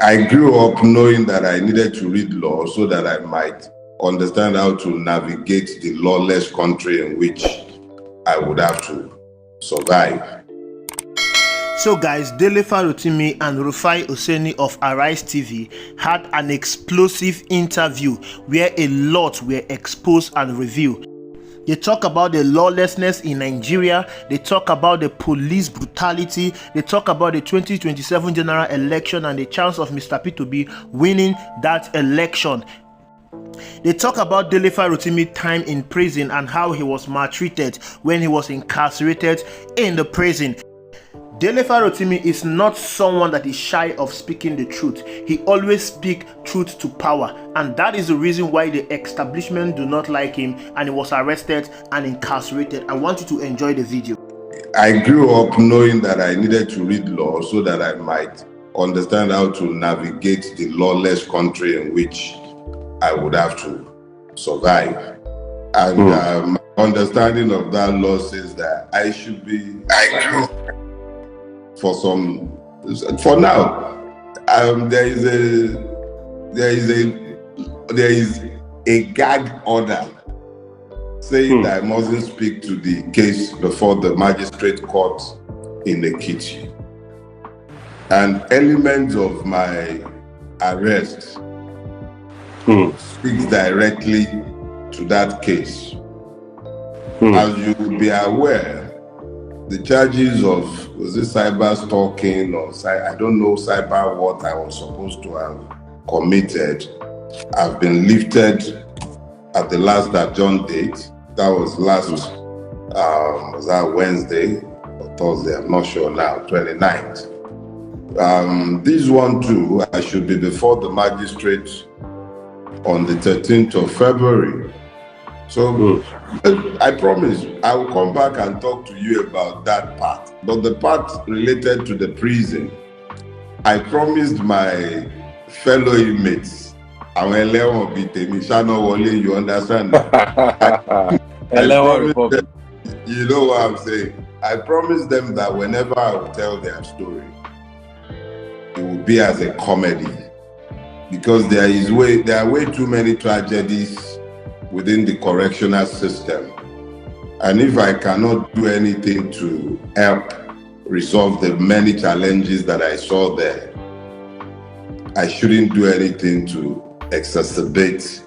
I grew up knowing that I needed to read law so that I might understand how to navigate the lawless country in which I would have to survive. So guys, Dele Farotimi and Rufai Oseni of Arise TV had an explosive interview where a lot were exposed and revealed. They talk about the lawlessness in Nigeria, they talk about the police brutality, they talk about the 2027 general election and the chance of Mr. P2B winning that election. They talk about Dele Farotimi's time in prison and how he was maltreated when he was incarcerated in the prison. Dele Farotimi is not someone that is shy of speaking the truth. He always speaks truth to power, and that is the reason why the establishment do not like him and he was arrested and incarcerated. I want you to enjoy the video. I grew up knowing that I needed to read law so that I might understand how to navigate the lawless country in which I would have to survive. And my understanding of that law says that I should be, for now, there is a gag order saying that I mustn't speak to the case before the magistrate court in Ekiti. And elements of my arrest speaks directly to that case. As you will be aware, the charges of, was it cyber stalking or I don't know cyber what I was supposed to have committed, have been lifted at the last adjourned date. That was was that Wednesday or Thursday? I'm not sure now, 29th. This one too, I should be before the magistrate on the 13th of February. So I promise I will come back and talk to you about that part. But the part related to the prison, I promised my fellow inmates, you understand? You know what I'm saying? I promised them that whenever I will tell their story, it will be as a comedy. Because there are way too many tragedies within the correctional system. And if I cannot do anything to help resolve the many challenges that I saw there, I shouldn't do anything to exacerbate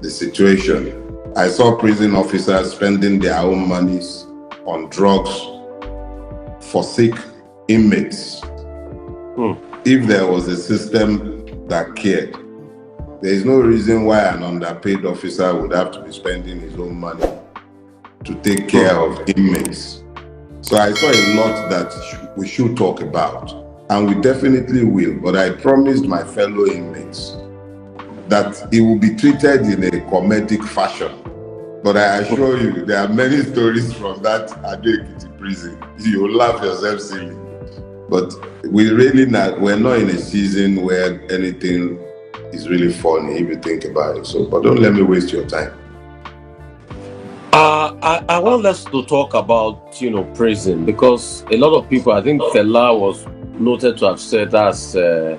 the situation. I saw prison officers spending their own monies on drugs for sick inmates. If there was a system that cared, there is no reason why an underpaid officer would have to be spending his own money to take care of inmates. So I saw a lot that we should talk about, and we definitely will. But I promised my fellow inmates that it will be treated in a comedic fashion. But I assure you, there are many stories from that Ado-Ekiti prison. You will laugh yourself silly. But we're not in a season where anything is really funny if you think about it. So, but don't let me waste your time. I want us to talk about, prison, because a lot of people, I think Fela was noted to have said that's the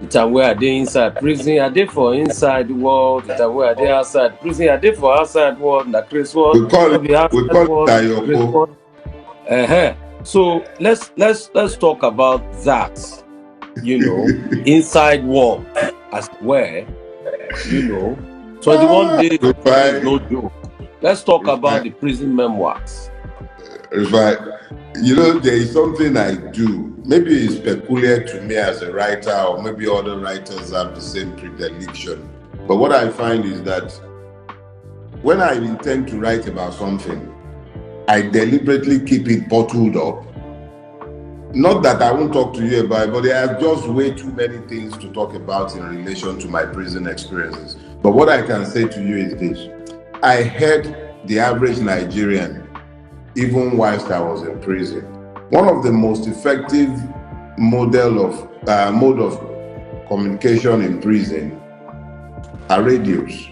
time where they inside prison, are they for inside the world, the time where they outside prison, are they for outside world, the Chris world, we call it Tayoko. So let's talk about that, inside world as where, 21 days, no joke. Let's talk about the prison memoirs. Rufai, there is something I do. Maybe it's peculiar to me as a writer, or maybe other writers have the same predilection. But what I find is that when I intend to write about something, I deliberately keep it bottled up. Not that I won't talk to you about it, but there are just way too many things to talk about in relation to my prison experiences. But what I can say to you is this. I heard the average Nigerian, even whilst I was in prison. One of the most effective mode of communication in prison are radios.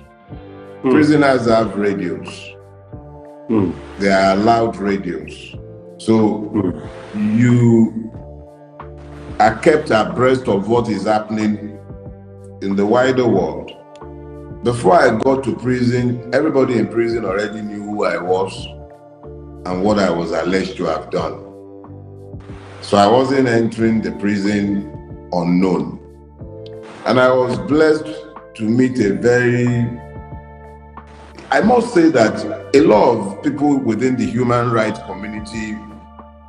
Prisoners have radios. They are allowed radios. So are kept abreast of what is happening in the wider world. Before I got to prison, everybody in prison already knew who I was and what I was alleged to have done. So I wasn't entering the prison unknown. And I was blessed to meet I must say that a lot of people within the human rights community,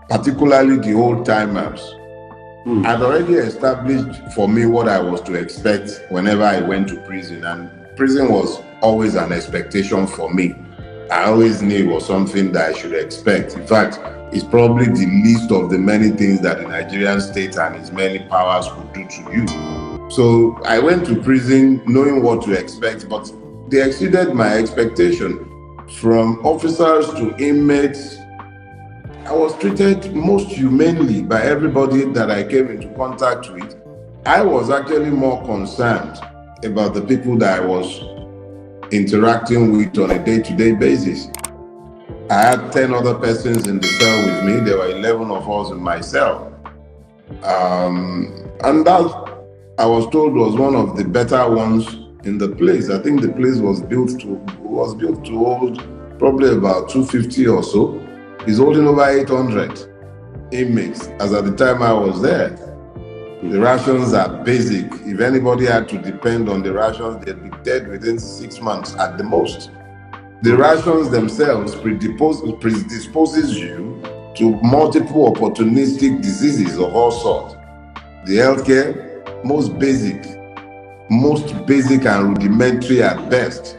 particularly the old timers, had already established for me what I was to expect whenever I went to prison. And prison was always an expectation for me. I always knew it was something that I should expect. In fact, it's probably the least of the many things that the Nigerian state and its many powers could do to you. So I went to prison knowing what to expect, but they exceeded my expectation. From officers to inmates, I was treated most humanely by everybody that I came into contact with. I was actually more concerned about the people that I was interacting with on a day-to-day basis. I had 10 other persons in the cell with me. There were 11 of us in my cell. And that, I was told, was one of the better ones in the place. I think the place was built to hold probably about 250 or so. It's holding over 800 inmates as at the time I was there. The rations are basic. If anybody had to depend on the rations, they'd be dead within 6 months at the most. The rations themselves predisposes you to multiple opportunistic diseases of all sorts. The healthcare, most basic and rudimentary at best.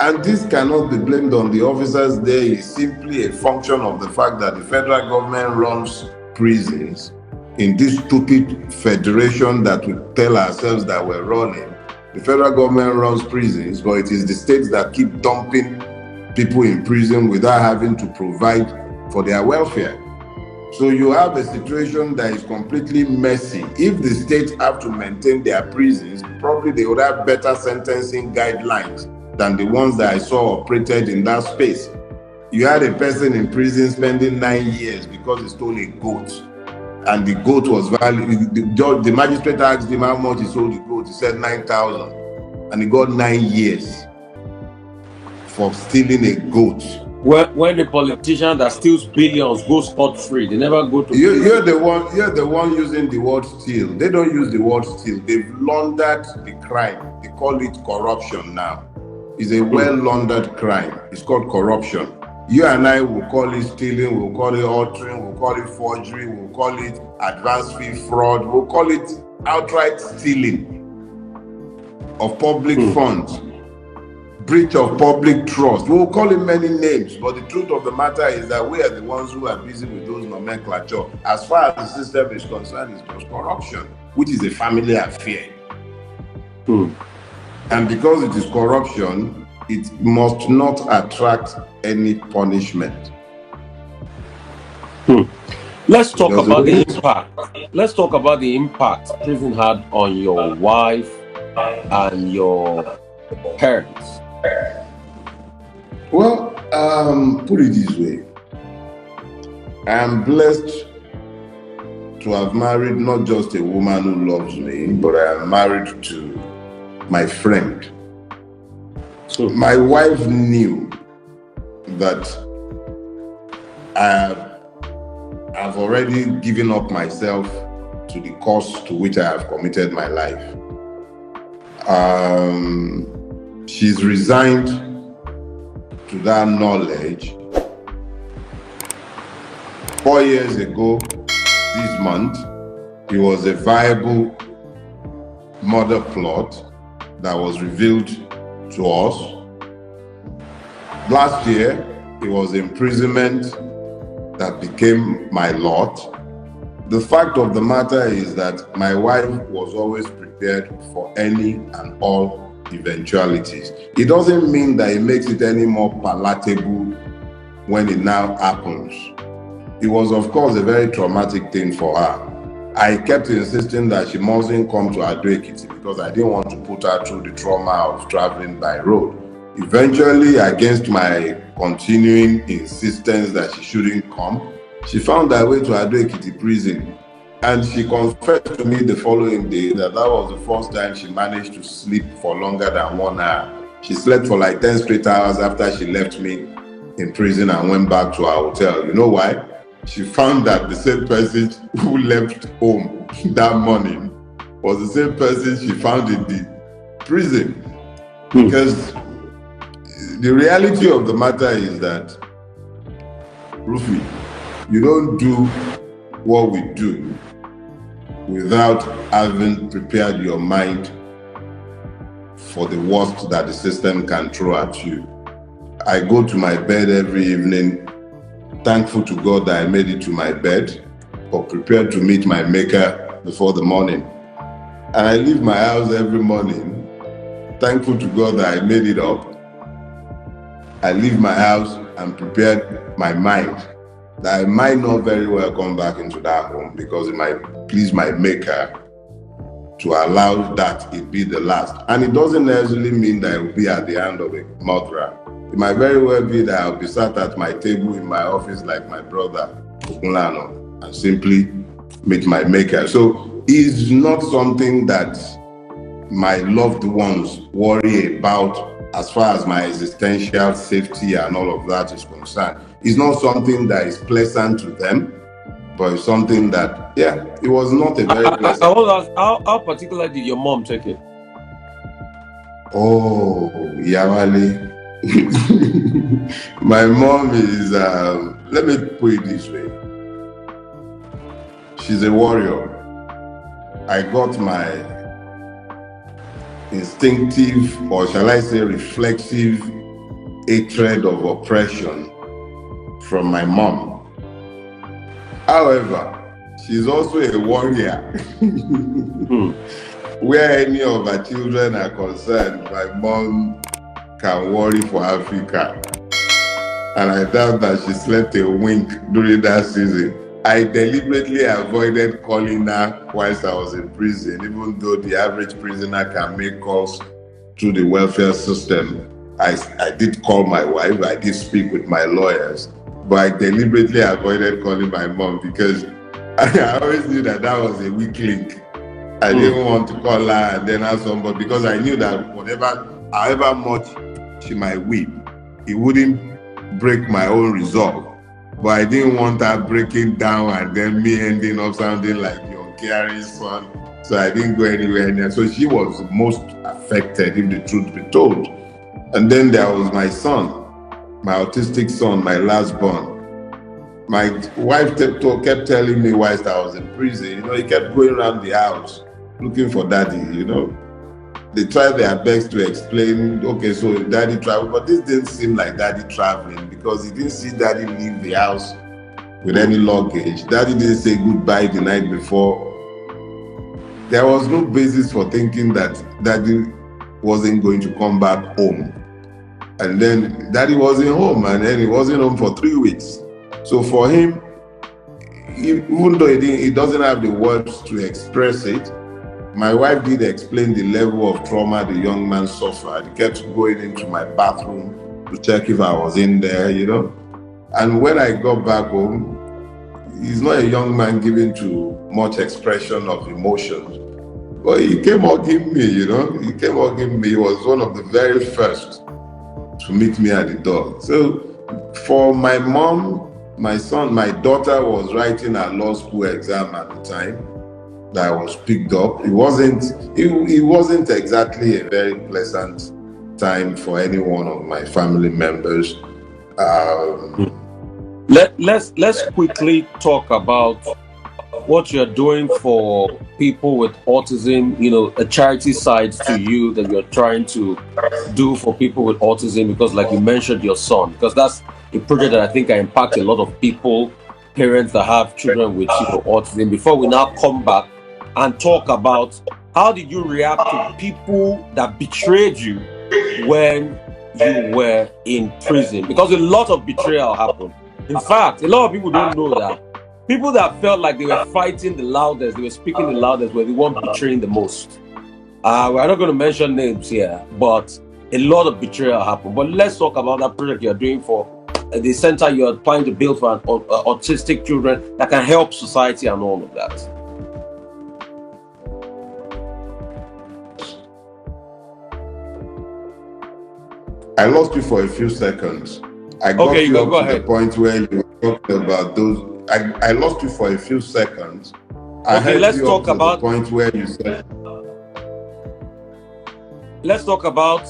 And this cannot be blamed on the officers there. It's simply a function of the fact that the federal government runs prisons in this stupid federation that we tell ourselves that we're running. The federal government runs prisons, but it is the states that keep dumping people in prison without having to provide for their welfare. So you have a situation that is completely messy. If the states have to maintain their prisons, probably they would have better sentencing guidelines than the ones that I saw operated in that space. You had a person in prison spending 9 years because he stole a goat, and the goat was valued. The magistrate asked him how much he sold the goat. He said 9,000, and he got 9 years for stealing a goat. When the politician that steals billions goes scot-free, they never go to. You're the one using the word steal. They don't use the word steal. They've laundered the crime. They call it corruption now. It's a well-laundered crime. It's called corruption. You and I will call it stealing, we'll call it altering, we'll call it forgery, we'll call it advance fee fraud, we'll call it outright stealing of public funds, breach of public trust. We'll call it many names, but the truth of the matter is that we are the ones who are busy with those nomenclature. As far as the system is concerned, it's just corruption, which is a family affair. And because it is corruption, it must not attract any punishment. Let's talk about the impact. Let's talk about the impact prison had on your wife and your parents. Well, put it this way. I am blessed to have married not just a woman who loves me, but I am married to my friend. So my wife knew that I've already given up myself to the cause to which I have committed my life. She's resigned to that knowledge. 4 years ago, this month, it was a viable murder plot that was revealed to us. Last year, it was imprisonment that became my lot. The fact of the matter is that my wife was always prepared for any and all eventualities. It doesn't mean that it makes it any more palatable when it now happens. It was, of course, a very traumatic thing for her. I kept insisting that she mustn't come to Ado-Ekiti because I didn't want to put her through the trauma of traveling by road. Eventually, against my continuing insistence that she shouldn't come, she found her way to Ado-Ekiti prison. And she confessed to me the following day that was the first time she managed to sleep for longer than 1 hour. She slept for like 10 straight hours after she left me in prison and went back to our hotel. You know why? She found that the same person who left home that morning was the same person she found in the prison. Because the reality of the matter is that, Rufai, you don't do what we do without having prepared your mind for the worst that the system can throw at you. I go to my bed every evening, thankful to God that I made it to my bed, or prepared to meet my maker before the morning. And I leave my house every morning, thankful to God that I made it up. I leave my house and prepared my mind that I might not very well come back into that home because it might please my maker to allow that it be the last. And it doesn't necessarily mean that it will be at the hand of a murderer. It might very well be that I'll be sat at my table in my office like my brother, Okunlano, and simply meet my maker. So it's not something that my loved ones worry about as far as my existential safety and all of that is concerned. It's not something that is pleasant to them, but it's something that, yeah, it was not a very pleasant. I want to ask, how particular did your mom take it? Oh, Yawali. My mom is, let me put it this way. She's a warrior. I got my instinctive, or shall I say reflexive, hatred of oppression from my mom. However, she's also a warrior. Where any of her children are concerned, my mom can worry for Africa. And I doubt that she slept a wink during that season. I deliberately avoided calling her whilst I was in prison, even though the average prisoner can make calls through the welfare system. I did call my wife, I did speak with my lawyers, but I deliberately avoided calling my mom because I always knew that was a weak link. I didn't want to call her and then have somebody, because I knew that however much she might weep, it wouldn't break my own resolve. But I didn't want her breaking down and then me ending up sounding like your Gary's son. So I didn't go anywhere near. So she was most affected, if the truth be told. And then there was my son, my autistic son, my last born. My wife kept telling me whilst I was in prison, he kept going around the house looking for daddy, They tried their best to explain, okay, so daddy traveled, but this didn't seem like daddy traveling because he didn't see daddy leave the house with any luggage. Daddy didn't say goodbye the night before. There was no basis for thinking that daddy wasn't going to come back home. And then daddy wasn't home, and then he wasn't home for 3 weeks. So for him, even though he doesn't have the words to express it, my wife did explain the level of trauma the young man suffered. He kept going into my bathroom to check if I was in there, And when I got back home, he's not a young man given to much expression of emotions. But he came hugging me, He came hugging me. He was one of the very first to meet me at the door. So for my mom, my son, my daughter was writing her law school exam at the time that I was picked up. It wasn't exactly a very pleasant time for any one of my family members. Let's quickly talk about what you're doing for people with autism, a charity side to you that you're trying to do for people with autism, because like you mentioned your son, because that's a project that I think can impact a lot of people, parents that have children with autism. Before we now come back and talk about how did you react to people that betrayed you when you were in prison, because a lot of betrayal happened. In fact, a lot of people don't know that people that felt like they were fighting the loudest, they were speaking the loudest, were the one betraying the most. We're not going to mention names here, but a lot of betrayal happened. But let's talk about that project you're doing for the center you're trying to build for autistic children that can help society and all of that. I lost you for a few seconds. I got Okay, you up go to ahead. the point where you were talking about those. I lost you for a few seconds. I Okay, heard let's you talk up to about- the point where you said, Let's talk about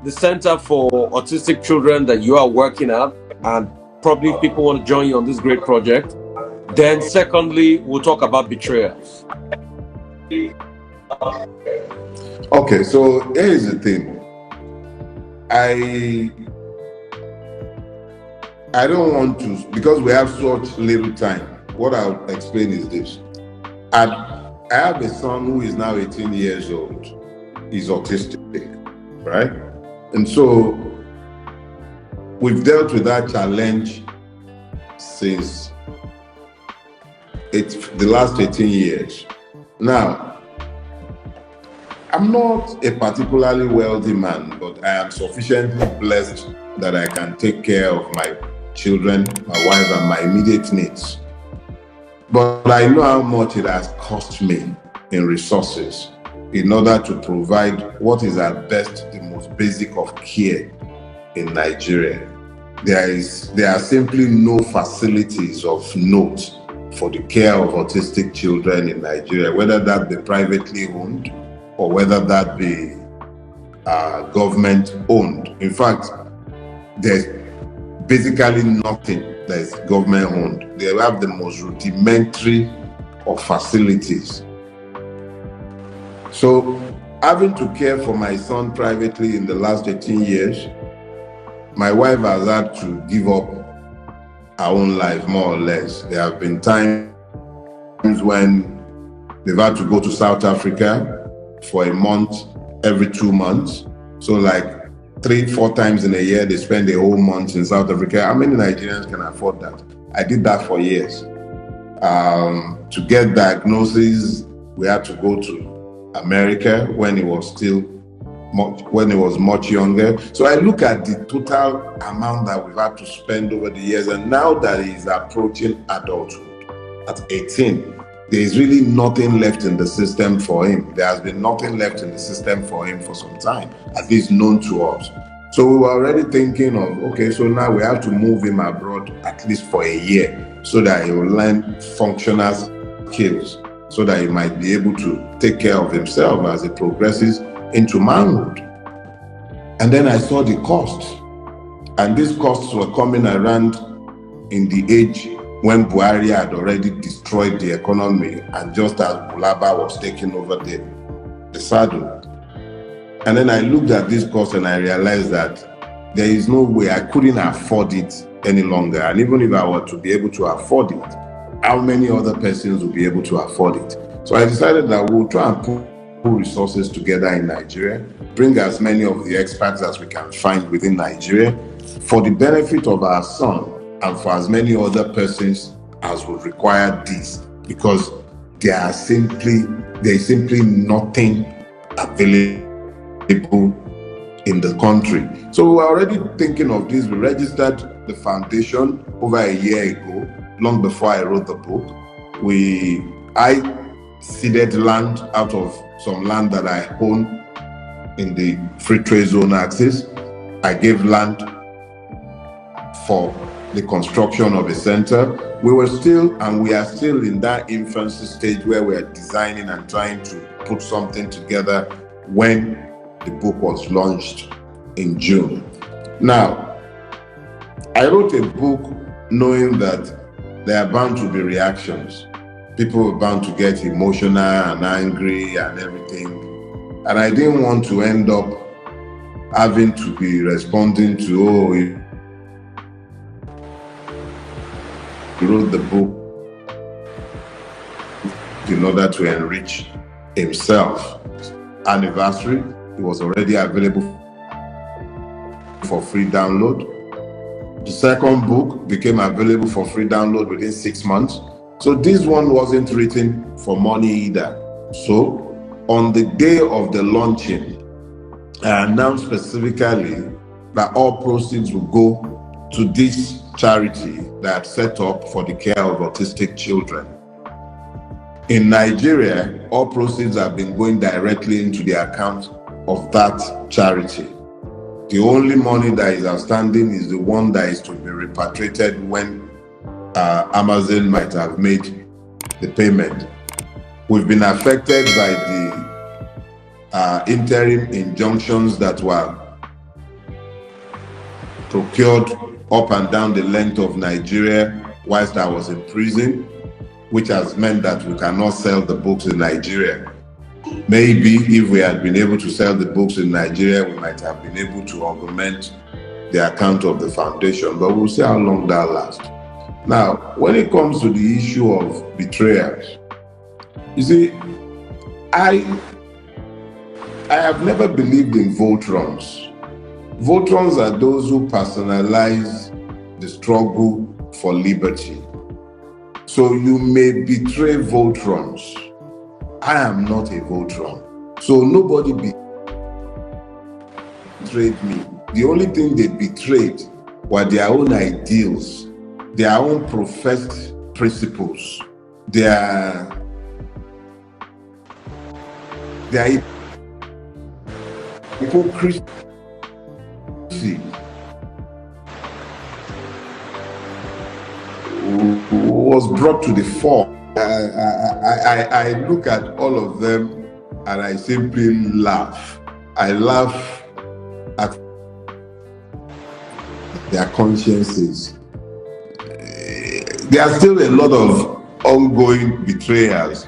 the Center for Autistic Children that you are working at, and probably if people want to join you on this great project. Then secondly, we'll talk about betrayals. okay, so here is the thing. I don't want to, because we have such little time. What I'll explain is this. I have a son who is now 18 years old. He's autistic, right? And so we've dealt with that challenge since the last 18 years. Now, I'm not a particularly wealthy man, but I am sufficiently blessed that I can take care of my children, my wife, and my immediate needs. But I know how much it has cost me in resources in order to provide what is at best the most basic of care in Nigeria. There are simply no facilities of note for the care of autistic children in Nigeria, whether that be privately owned or whether that be government owned. In fact, there's basically nothing that is government owned. They have the most rudimentary of facilities. So having to care for my son privately in the last 18 years, my wife has had to give up her own life, more or less. There have been times when they've had to go to South Africa for a month every 2 months. So like 3-4 times in a year, they spend a whole month in South Africa. How many Nigerians can afford that? I did that for years. To get diagnoses, we had to go to America when he was much younger. So I look at the total amount that we've had to spend over the years, and now that he's approaching adulthood at 18, there is really nothing left in the system for him. There has been nothing left in the system for him for some time, at least known to us. So we were already thinking of, okay, so now we have to move him abroad at least for a year so that he will learn functional skills, so that he might be able to take care of himself as he progresses into manhood. And then I saw the costs, and these costs were coming around in the age when Buhari had already destroyed the economy, and just as Bulaba was taking over the saddle. And then I looked at this cost and I realized that there is no way I couldn't afford it any longer. And even if I were to be able to afford it, how many other persons will be able to afford it? So I decided that we'll try and put resources together in Nigeria, bring as many of the experts as we can find within Nigeria for the benefit of our son and for as many other persons as would require this, because there is simply nothing available in the country. So we were already thinking of this. We registered the foundation over a year ago, long before I wrote the book. I ceded land out of some land that I own in the free trade zone axis. I gave land for the construction of a center. We are still in that infancy stage where we are designing and trying to put something together when the book was launched in June. Now, I wrote a book knowing that there are bound to be reactions. People are bound to get emotional and angry and everything. And I didn't want to end up having to be responding to, he wrote the book in order to enrich himself. Anniversary, it was already available for free download. The second book became available for free download within 6 months. So this one wasn't written for money either. So on the day of the launching, I announced specifically that all proceeds will go to this charity that I've set up for the care of autistic children. In Nigeria, all proceeds have been going directly into the account of that charity. The only money that is outstanding is the one that is to be repatriated when Amazon might have made the payment. We've been affected by the interim injunctions that were procured up and down the length of Nigeria whilst I was in prison, which has meant that we cannot sell the books in Nigeria. Maybe if we had been able to sell the books in Nigeria, we might have been able to augment the account of the foundation, but we'll see how long that lasts. Now, when it comes to the issue of betrayers, you see, I have never believed in Voltrons. Voltrons are those who personalize the struggle for liberty. So you may betray Voltrons. I am not a Voltron. So nobody betrayed me. The only thing they betrayed were their own ideals, their own professed principles, their hypocrisy. Was brought to the fore. I look at all of them and I simply laugh. I laugh at their consciences. There are still a lot of ongoing betrayers,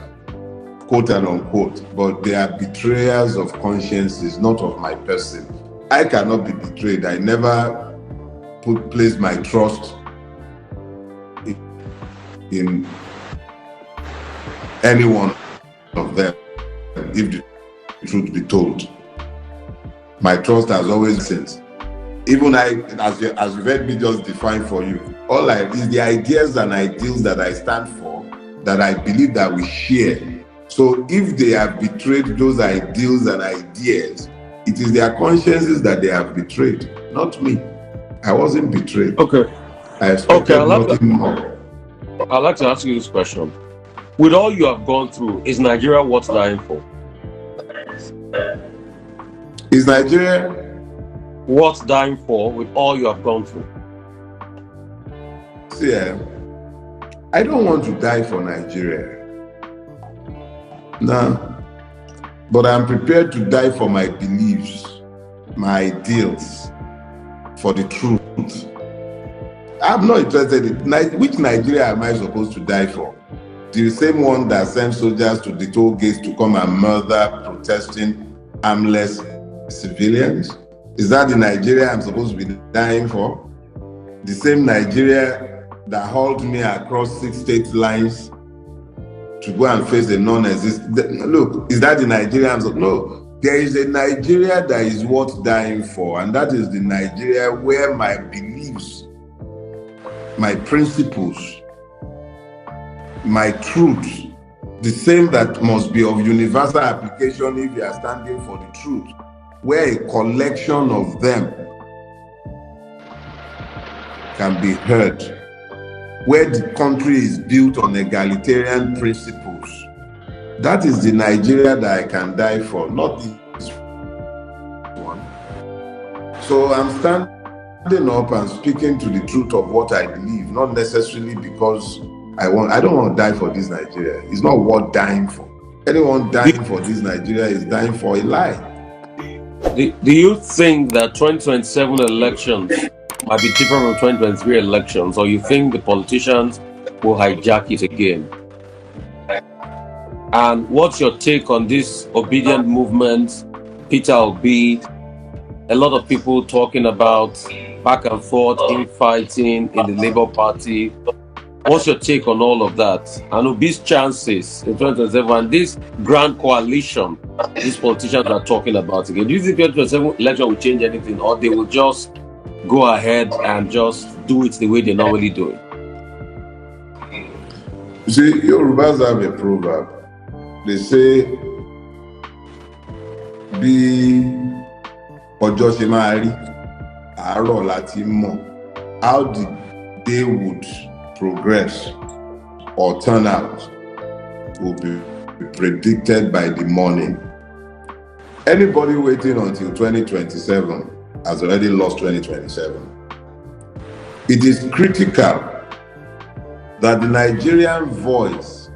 quote and unquote, but they are betrayers of consciences, not of my person. I cannot be betrayed. I never place my trust in any one of them, if the truth be told. My trust has always been, even as you've heard me just define for you, all is the ideas and ideals that I stand for, that I believe that we share. So if they have betrayed those ideals and ideas, it is their consciences that they have betrayed, not me. I wasn't betrayed. Okay. I expected nothing more. I'd like to ask you this question. With all you have gone through, is Nigeria worth dying for? Is Nigeria worth dying for with all you have gone through? See, I don't want to die for Nigeria. No. But I'm prepared to die for my beliefs, my ideals, for the truth. I'm not interested in which Nigeria am I supposed to die for? The same one that sends soldiers to the toll gates to come and murder protesting, armless civilians? Is that the Nigeria I'm supposed to be dying for? The same Nigeria that hauled me across 6 state lines to go and face a non-existent... Look, is that the Nigeria I'm supposed... No. There is a Nigeria that is worth dying for, and that is the Nigeria where my beliefs, my principles, my truth, the same that must be of universal application if you are standing for the truth, where a collection of them can be heard, where the country is built on egalitarian principles. That is the Nigeria that I can die for, not this one. So I'm standing up and speaking to the truth of what I believe, not necessarily because I don't want to die for this Nigeria. It's not worth dying for. Anyone dying for this Nigeria is dying for a lie. Do you think that 2027 elections might be different from 2023 elections, or you think the politicians will hijack it again? And what's your take on this obedient movement, Peter Obi, a lot of people talking about back and forth infighting in the Labour Party? What's your take on all of that? And Obi's chances in 2027 and this grand coalition these politicians are talking about again? Do you think 2027 election will change anything, or they will just go ahead and just do it the way they normally do it? You see, Yorubas have a proverb. They say, Bí ọjọ́ ṣe máa rí, àárọ̀ láti mọ̀. How the day would progress or turn out will be predicted by the morning. Anybody waiting until 2027 has already lost 2027. It is critical that the Nigerian voice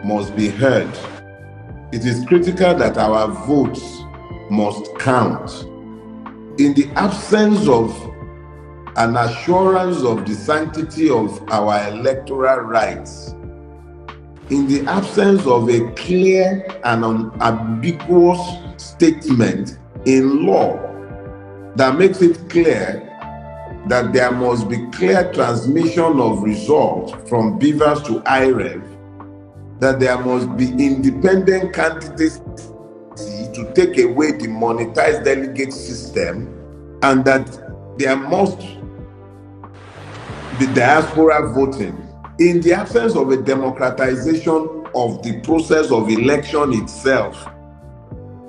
must be heard. It is critical that our votes must count. In the absence of an assurance of the sanctity of our electoral rights, in the absence of a clear and unambiguous statement in law that makes it clear that there must be clear transmission of results from beavers to IREV, that there must be independent candidacy to take away the monetized delegate system, and that there must be diaspora voting. In the absence of a democratization of the process of election itself,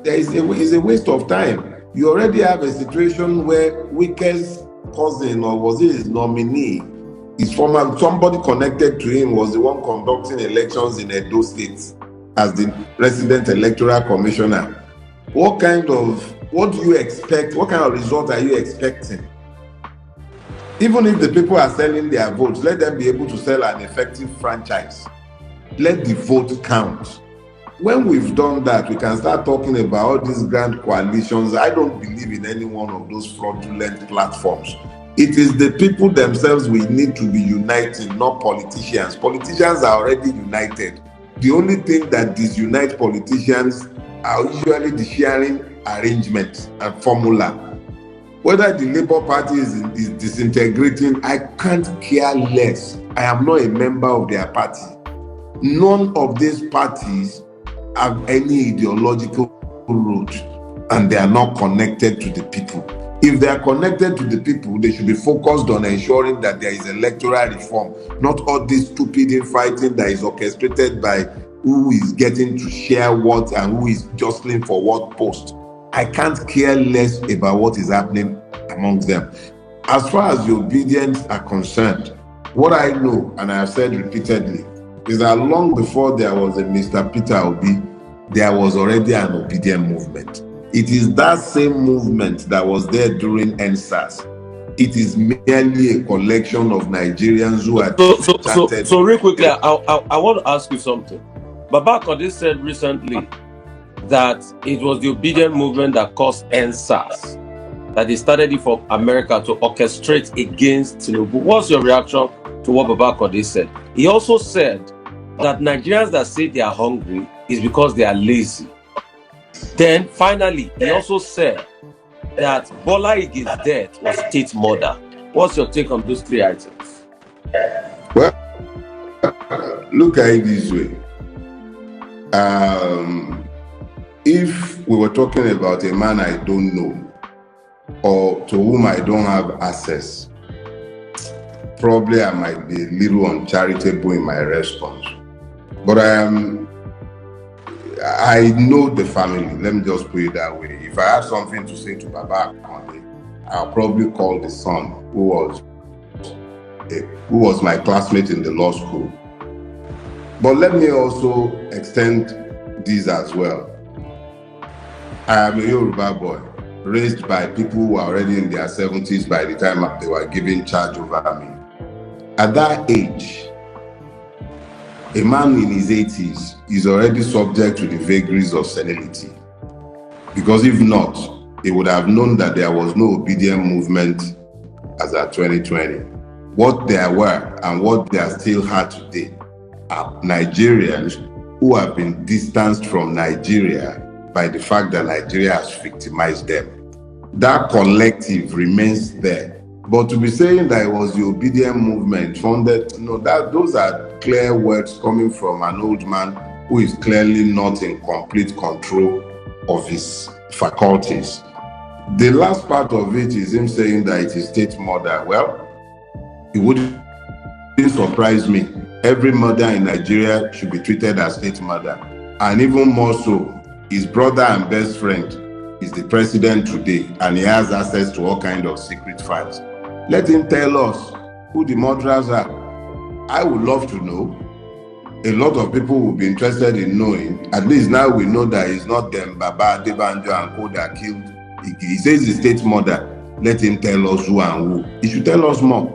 there is a waste of time. You already have a situation where Wike's cousin, or was it his nominee, his former, somebody connected to him was the one conducting elections in Edo State as the resident electoral commissioner. What do you expect? What kind of result are you expecting? Even if the people are selling their votes, let them be able to sell an effective franchise. Let the vote count. When we've done that, we can start talking about all these grand coalitions. I don't believe in any one of those fraudulent platforms. It is the people themselves we need to be uniting, not politicians. Politicians are already united. The only thing that disunites politicians are usually the sharing arrangement and formula. Whether the Labour Party is disintegrating, I can't care less. I am not a member of their party. None of these parties have any ideological root, and they are not connected to the people. If they are connected to the people, they should be focused on ensuring that there is electoral reform, not all this stupid infighting that is orchestrated by who is getting to share what and who is jostling for what post. I can't care less about what is happening amongst them. As far as the obedience are concerned, what I know, and I have said repeatedly, is that long before there was a Mr. Peter Obi, there was already an obedient movement. It is that same movement that was there during NSAS. It is merely a collection of Nigerians who are So real quickly, I want to ask you something. Baba Kode said recently that it was the obedient movement that caused NSAS, that they started it for America to orchestrate against Tinubu. What's your reaction to what Baba Kode said? He also said that Nigerians that say they are hungry is because they are lazy. Then finally, he also said that Bola Ige's death was state murder. What's your take on those three items? Well, look at it this way. If we were talking about a man I don't know, or to whom I don't have access, probably I might be a little uncharitable in my response. But I know the family. Let me just put it that way. If I have something to say to Baba Kode, I'll probably call the son who was my classmate in the law school. But let me also extend this as well. I am a Yoruba boy, raised by people who were already in their 70s by the time they were given charge over me. At that age, a man in his 80s is already subject to the vagaries of senility. Because if not, he would have known that there was no obedient movement as at 2020. What there were and what there still are today are Nigerians who have been distanced from Nigeria by the fact that Nigeria has victimized them. That collective remains there. But to be saying that it was the obedient movement funded, those are clear words coming from an old man who is clearly not in complete control of his faculties. The last part of it is him saying that it is state murder. Well, it wouldn't surprise me. Every murder in Nigeria should be treated as state murder. And even more so, his brother and best friend is the president today, and he has access to all kinds of secret files. Let him tell us who the murderers are. I would love to know. A lot of people will be interested in knowing. At least now we know that it's not them, Baba, Debanjo, and Co that killed He says the state mother, let him tell us who and who. He should tell us more.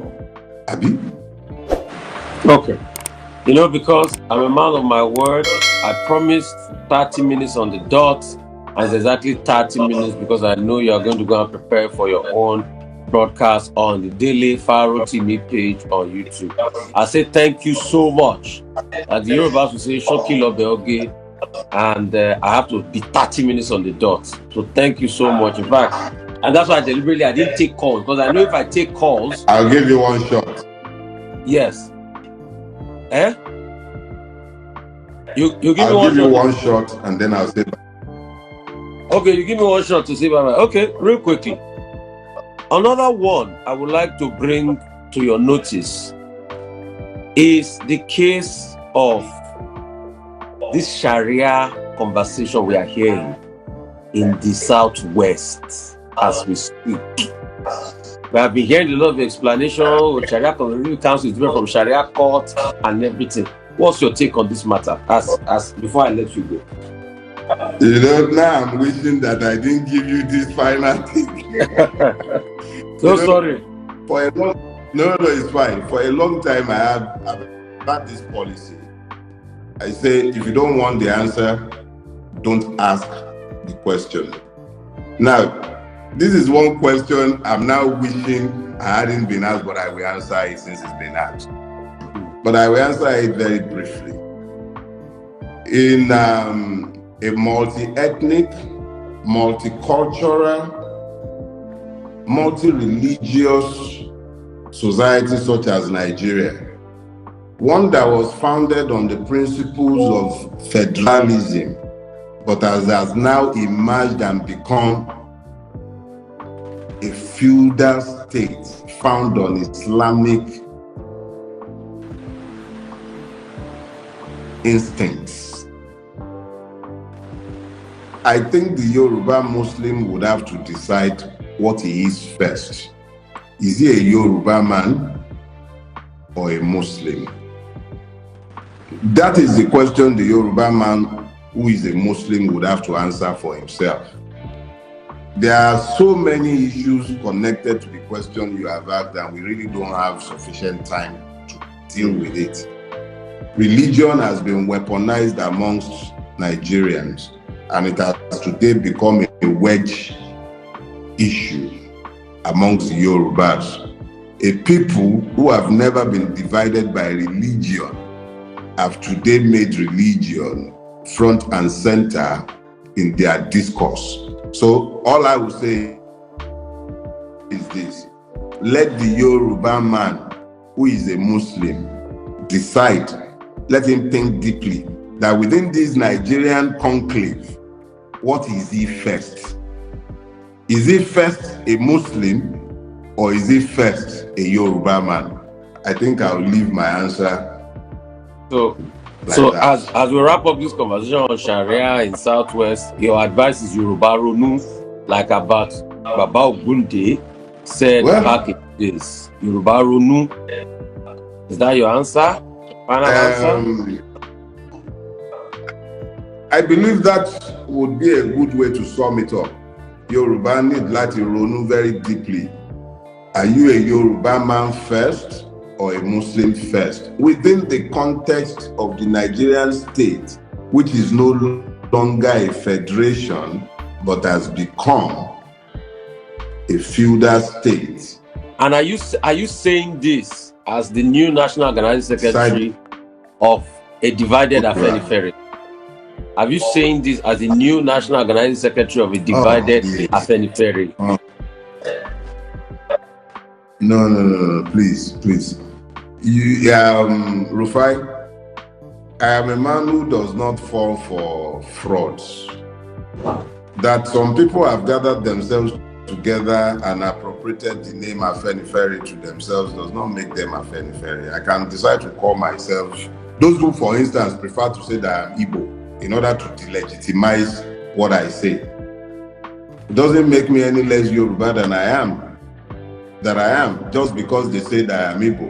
Abi? Okay. You know, because I'm a man of my word, I promised 30 minutes on the dot, and it's exactly 30 minutes because I know you are going to go and prepare for your own broadcast on the Dele Farotimi page on YouTube. I say thank you so much. As the Yorubas will say, Shoki Lobeoge, and I have to be 30 minutes on the dot. So thank you so much. In fact, and that's why I didn't take calls, because I know if I take calls, I'll give you one shot. yes. Eh? You give me I'll give you one shot and then I'll say bye. Okay, you give me one shot to say bye bye. Okay, real quickly. Another one I would like to bring to your notice is the case of this Sharia conversation we are hearing in the Southwest as we speak. We have been hearing a lot of explanation. Sharia Review Council is different from Sharia court and everything. What's your take on this matter? As before I let you go. You know, now I'm wishing that I didn't give you this final thing. Sorry. For a long, no, it's fine. For a long time, I've had this policy. I say, if you don't want the answer, don't ask the question. Now, this is one question I'm now wishing I hadn't been asked, but I will answer it since it's been asked. But I will answer it very briefly. In a multi-ethnic, multicultural, multi-religious society such as Nigeria, one that was founded on the principles of federalism, but has now emerged and become a feudal state found on Islamic instincts. I think the Yoruba Muslim would have to decide what he is first. Is he a Yoruba man or a Muslim? That is the question the Yoruba man who is a Muslim would have to answer for himself. There are so many issues connected to the question you have asked, and we really don't have sufficient time to deal with it. Religion has been weaponized amongst Nigerians, and it has today become a wedge issue amongst the Yorubas. A people who have never been divided by religion have today made religion front and center in their discourse. So all I will say is this: let the Yoruba man who is a Muslim decide, let him think deeply, that within this Nigerian conclave, what is he first? Is he first a Muslim or is he first a Yoruba man? I think I'll leave my answer. So as we wrap up this conversation on Sharia in Southwest, your advice is Yoruba Ronu, like about Baba Ogunde said back in this. Yoruba Ronu. Is that your answer? Final answer? I believe that would be a good way to sum it up. Yoruba need láti ronú very deeply. Are you a Yoruba man first or a Muslim first? Within the context of the Nigerian state, which is no longer a federation, but has become a feudal state. And are you saying this as the new National Organizing Secretary of a divided Afenifere? Are you saying this as the new National Organizing Secretary of a divided Afenifere? No, please. Rufai, I am a man who does not fall for frauds. That some people have gathered themselves together and appropriated the name Afenifere to themselves does not make them Afenifere. I can decide to call myself, those who, for instance, prefer to say that I'm Igbo in order to delegitimize what I say. It doesn't make me any less Yoruba than I am, just because they say that I am Igbo.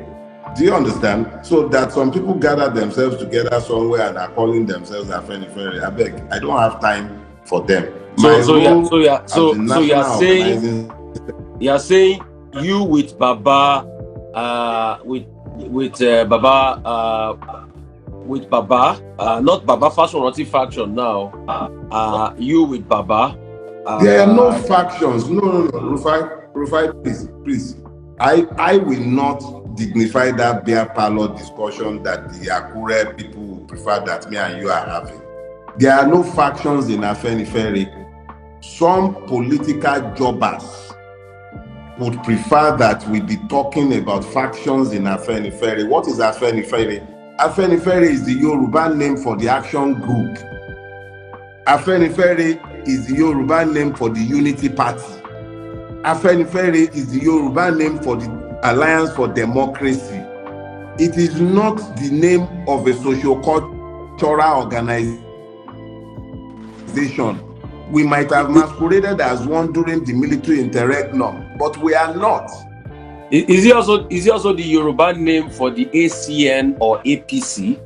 Do you understand? So that some people gather themselves together somewhere and are calling themselves Afenifere, I beg, I don't have time for them. My So role so as the national organizing. you're saying you with Baba, with Baba, not Baba Fashion faction now. You with Baba. There are no factions. No. Rufai, please. I will not dignify that beer parlor discussion that the Akure people would prefer that me and you are having. There are no factions in Afenifere. Some political jobbers would prefer that we be talking about factions in Afenifere. What is Afenifere? Afenifere is the Yoruba name for the action group. Afenifere is the Yoruba name for the Unity Party. Afenifere is the Yoruba name for the Alliance for Democracy. It is not the name of a socio-cultural organization. We might have masqueraded as one during the military interregnum, but we are not. Is it also the Yoruba name for the ACN or APC?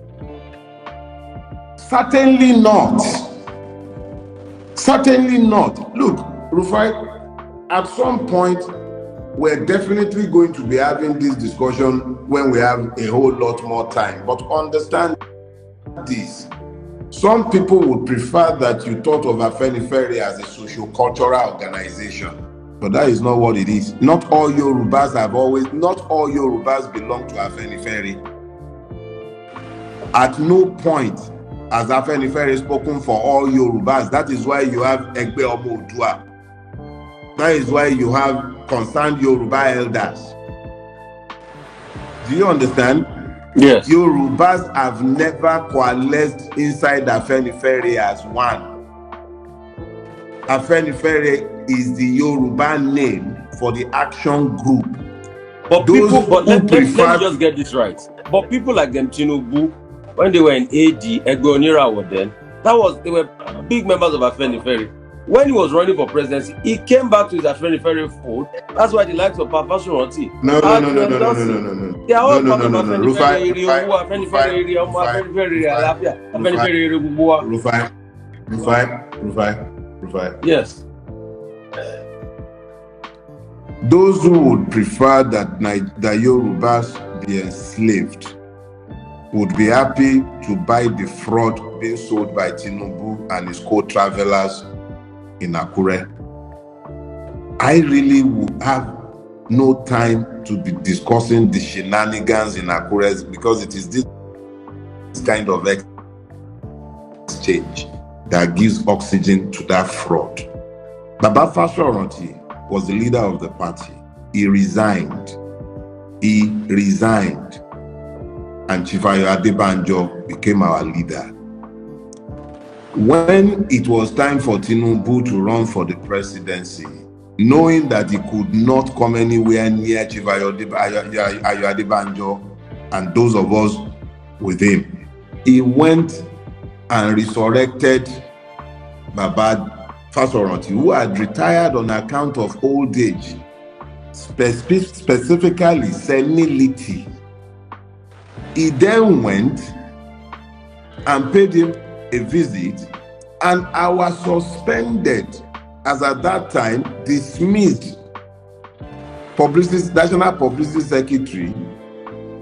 Certainly not. Certainly not. Look, Rufai, at some point, we're definitely going to be having this discussion when we have a whole lot more time. But understand this. Some people would prefer that you thought of Afenifere as a socio-cultural organization. But that is not what it is. Not all Yorubas belong to Afenifere. At no point has Afenifere spoken for all Yorubas. That is why you have Egbe Omo Odua. That is why you have concerned Yoruba elders. Do you understand? Yes. Yorubas have never coalesced inside Afenifere as one. Afenifere is the Yoruba name for the action group. But let me just get this right. But people like them, Tinubu, when they were in AD, Egbe were then. They were big members of Afenifere. When he was running for presidency, he came back to his Afenifere fold. That's why the likes of Papa Shorty. No. They are all part of Afenifere Rufai. Yes. Those who would prefer that the Yorubas be enslaved would be happy to buy the fraud being sold by Tinubu and his co-travelers in Akure. I really would have no time to be discussing the shenanigans in Akure because it is this kind of exchange that gives oxygen to that fraud. Baba Fashoranti was the leader of the party. He resigned. And Chifayo Adebanjo became our leader. When it was time for Tinubu to run for the presidency, knowing that he could not come anywhere near Chifayo Adebanjo and those of us with him, he went and resurrected Baba Fashoranti, who had retired on account of old age, specifically senility. He then went and paid him a visit, and I was suspended as at that time dismissed National Publicity Secretary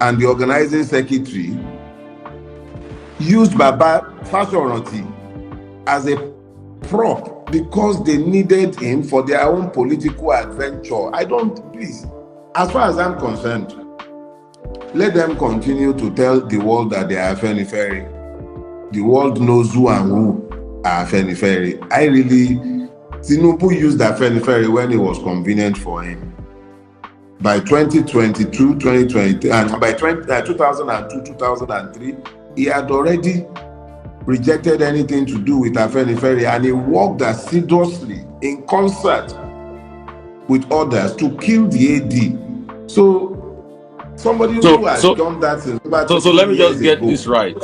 and the organizing secretary used Baba Fashoranti as a prop because they needed him for their own political adventure. Please, as far as I'm concerned, let them continue to tell the world that they are Afenifere. The world knows who and who are Afenifere. Tinubu used Afenifere when it was convenient for him. By 2022, 2023, and by 2002, 2003, he had already rejected anything to do with Afenifere, and he worked assiduously in concert with others to kill the AD. So somebody who has done that since about so let me just get this right.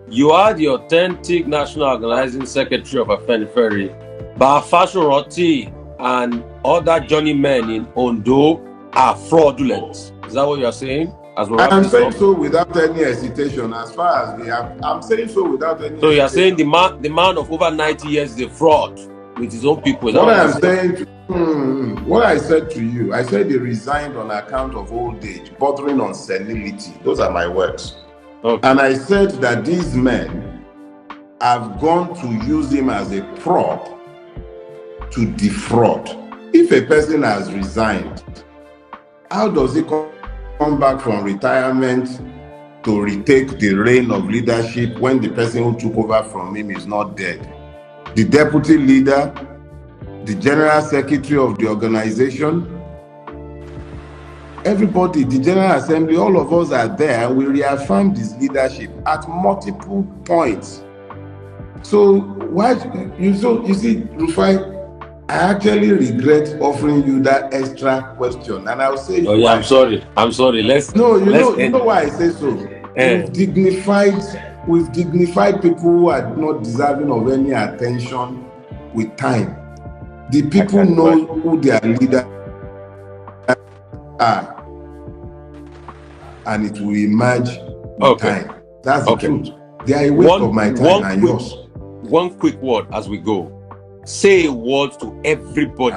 You are the authentic national organizing secretary of Afenifere, but Fashoranti and other journeymen in Ondo are fraudulent. Is that what you are saying? I'm saying so without any hesitation. As far as we have, I'm saying so without any. So you are saying the man of over 90 years is a fraud. with his own people. What I am saying, what I said to you, I said he resigned on account of old age, bordering on senility. Those are my words. Okay. And I said that these men have gone to use him as a prop to defraud. If a person has resigned, how does he come back from retirement to retake the reign of leadership when the person who took over from him is not dead? The deputy leader, the general secretary of the organization, everybody, the general assembly, all of us are there, and we reaffirmed his leadership at multiple points. So why you see, Rufai, I actually regret offering you that extra question, and I'll say. Oh yeah, I'm sorry. Let's. No, you know why I say so. We've dignified people who are not deserving of any attention with time. The people know who their leaders are, and it will emerge with time. That's the truth. They are a waste of my time and yours. One quick word as we go. Say a word to everybody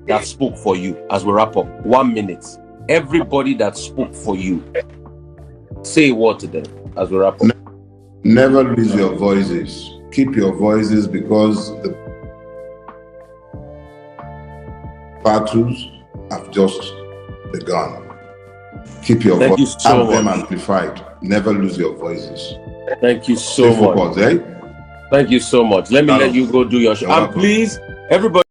that spoke for you as we wrap up. 1 minute. Everybody that spoke for you. Say a word to them as we wrap up. Never lose your voices. Keep your voices, because the battles have just begun. Keep your voices. Have them amplified. Never lose your voices. Thank you so much. Focus, eh? Thank you so much. Let me let you go do your show. And please, everybody.